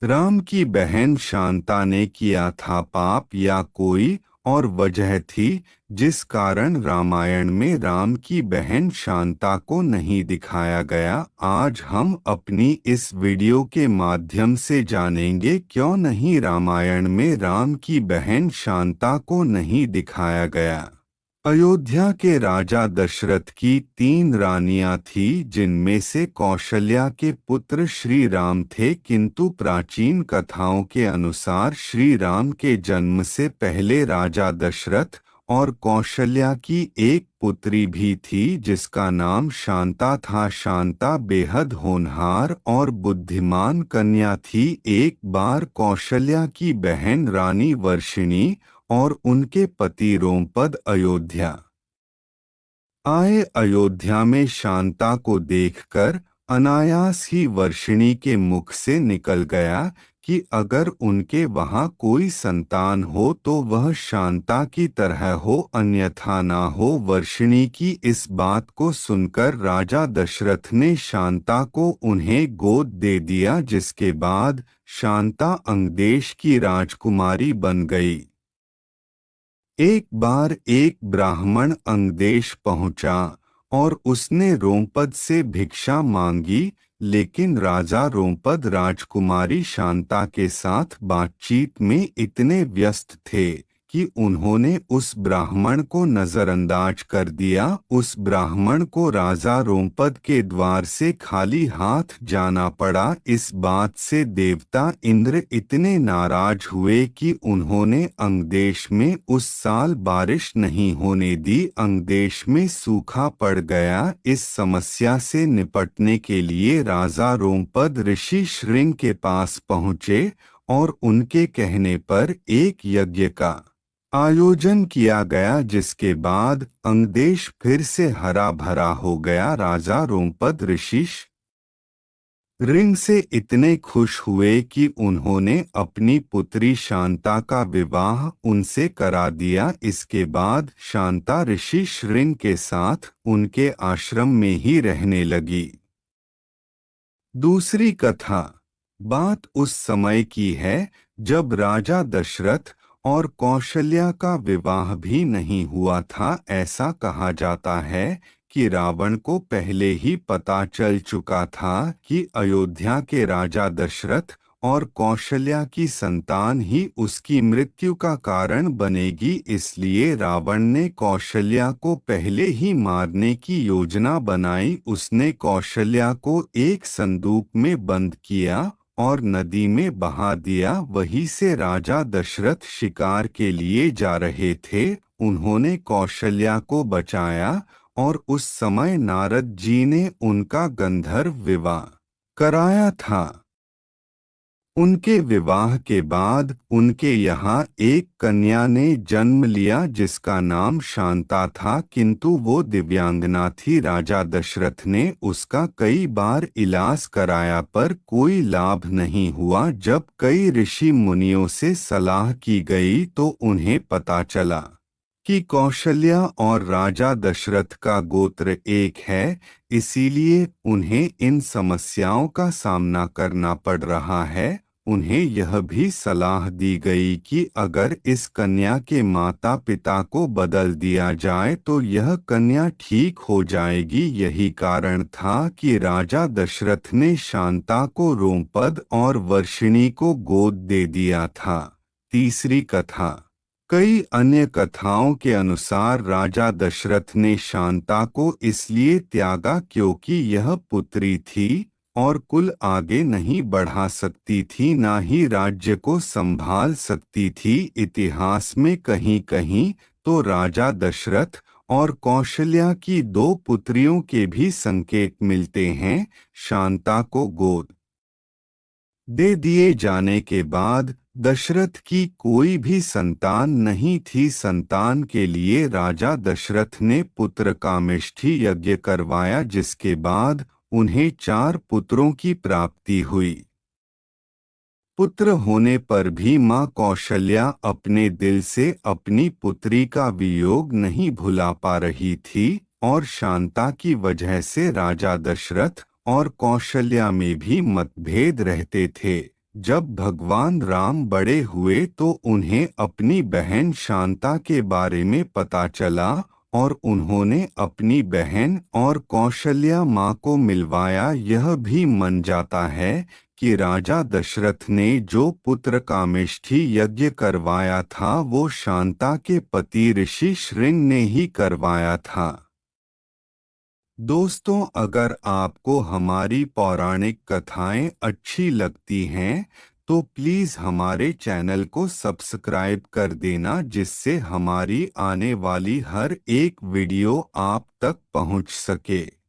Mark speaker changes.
Speaker 1: राम की बहन शांता ने किया था पाप या कोई और वजह थी जिस कारण रामायण में राम की बहन शांता को नहीं दिखाया गया। आज हम अपनी इस वीडियो के माध्यम से जानेंगे क्यों नहीं रामायण में राम की बहन शांता को नहीं दिखाया गया। अयोध्या के राजा दशरथ की 3 रानियां थी जिनमें से कौशल्या के पुत्र श्री राम थे, किंतु प्राचीन कथाओं के अनुसार श्री राम के जन्म से पहले राजा दशरथ और कौशल्या की एक पुत्री भी थी जिसका नाम शांता था। शांता बेहद होनहार और बुद्धिमान कन्या थी। एक बार कौशल्या की बहन रानी वर्षिणी और उनके पति रोमपद अयोध्या आए। अयोध्या में शांता को देखकर अनायास ही वर्षिणी के मुख से निकल गया कि अगर उनके वहां कोई संतान हो तो वह शांता की तरह हो, अन्यथा ना हो। वर्षिणी की इस बात को सुनकर राजा दशरथ ने शांता को उन्हें गोद दे दिया, जिसके बाद शांता अंगदेश की राजकुमारी बन गई। एक बार एक ब्राह्मण अंगदेश पहुंचा और उसने रोमपद से भिक्षा मांगी, लेकिन राजा रोमपद राजकुमारी शांता के साथ बातचीत में इतने व्यस्त थे कि उन्होंने उस ब्राह्मण को नजरअंदाज कर दिया। उस ब्राह्मण को राजा रोमपद के द्वार से खाली हाथ जाना पड़ा। इस बात से देवता इंद्र इतने नाराज हुए कि उन्होंने अंगदेश में उस साल बारिश नहीं होने दी। अंगदेश में सूखा पड़ गया। इस समस्या से निपटने के लिए राजा रोमपद ऋषि श्रृंग के पास पहुँचे और उनके कहने पर एक यज्ञ का आयोजन किया गया, जिसके बाद अंगदेश फिर से हरा भरा हो गया। राजा रोमपद ऋषि श्रृंग से इतने खुश हुए कि उन्होंने अपनी पुत्री शांता का विवाह उनसे करा दिया। इसके बाद शांता ऋषि श्रृंग के साथ उनके आश्रम में ही रहने लगी। दूसरी कथा बात उस समय की है जब राजा दशरथ और कौशल्या का विवाह भी नहीं हुआ था। ऐसा कहा जाता है कि रावण को पहले ही पता चल चुका था कि अयोध्या के राजा दशरथ और कौशल्या की संतान ही उसकी मृत्यु का कारण बनेगी। इसलिए रावण ने कौशल्या को पहले ही मारने की योजना बनाई। उसने कौशल्या को एक संदूक में बंद किया और नदी में बहा दिया। वहीं से राजा दशरथ शिकार के लिए जा रहे थे। उन्होंने कौशल्या को बचाया और उस समय नारद जी ने उनका गंधर्व विवाह कराया था। उनके विवाह के बाद उनके यहाँ एक कन्या ने जन्म लिया जिसका नाम शांता था, किंतु वो दिव्यांगना थी। राजा दशरथ ने उसका कई बार इलाज कराया पर कोई लाभ नहीं हुआ। जब कई ऋषि मुनियों से सलाह की गई तो उन्हें पता चला कि कौशल्या और राजा दशरथ का गोत्र एक है, इसीलिए उन्हें इन समस्याओं का सामना करना पड़ रहा है। उन्हें यह भी सलाह दी गई कि अगर इस कन्या के माता पिता को बदल दिया जाए तो यह कन्या ठीक हो जाएगी। यही कारण था कि राजा दशरथ ने शांता को रोमपद और वर्षिणी को गोद दे दिया था। तीसरी कथा कई अन्य कथाओं के अनुसार राजा दशरथ ने शांता को इसलिए त्यागा क्योंकि यह पुत्री थी और कुल आगे नहीं बढ़ा सकती थी, ना ही राज्य को संभाल सकती थी। इतिहास में कहीं कहीं तो राजा दशरथ और कौशल्या की 2 पुत्रियों के भी संकेत मिलते हैं। शांता को गोद दे दिए जाने के बाद दशरथ की कोई भी संतान नहीं थी। संतान के लिए राजा दशरथ ने पुत्र कामेष्ठी यज्ञ करवाया, जिसके बाद उन्हें 4 पुत्रों की प्राप्ति हुई। पुत्र होने पर भी मां कौशल्या अपने दिल से अपनी पुत्री का वियोग नहीं भुला पा रही थी और शांता की वजह से राजा दशरथ और कौशल्या में भी मतभेद रहते थे। जब भगवान राम बड़े हुए तो उन्हें अपनी बहन शांता के बारे में पता चला और उन्होंने अपनी बहन और कौशल्या माँ को मिलवाया। यह भी मन जाता है कि राजा दशरथ ने जो पुत्र कामेष्ठी यज्ञ करवाया था वो शांता के पति ऋषि श्रृंग ने ही करवाया था। दोस्तों, अगर आपको हमारी पौराणिक कथाएं अच्छी लगती हैं तो प्लीज़ हमारे चैनल को सब्सक्राइब कर देना, जिससे हमारी आने वाली हर एक वीडियो आप तक पहुंच सके।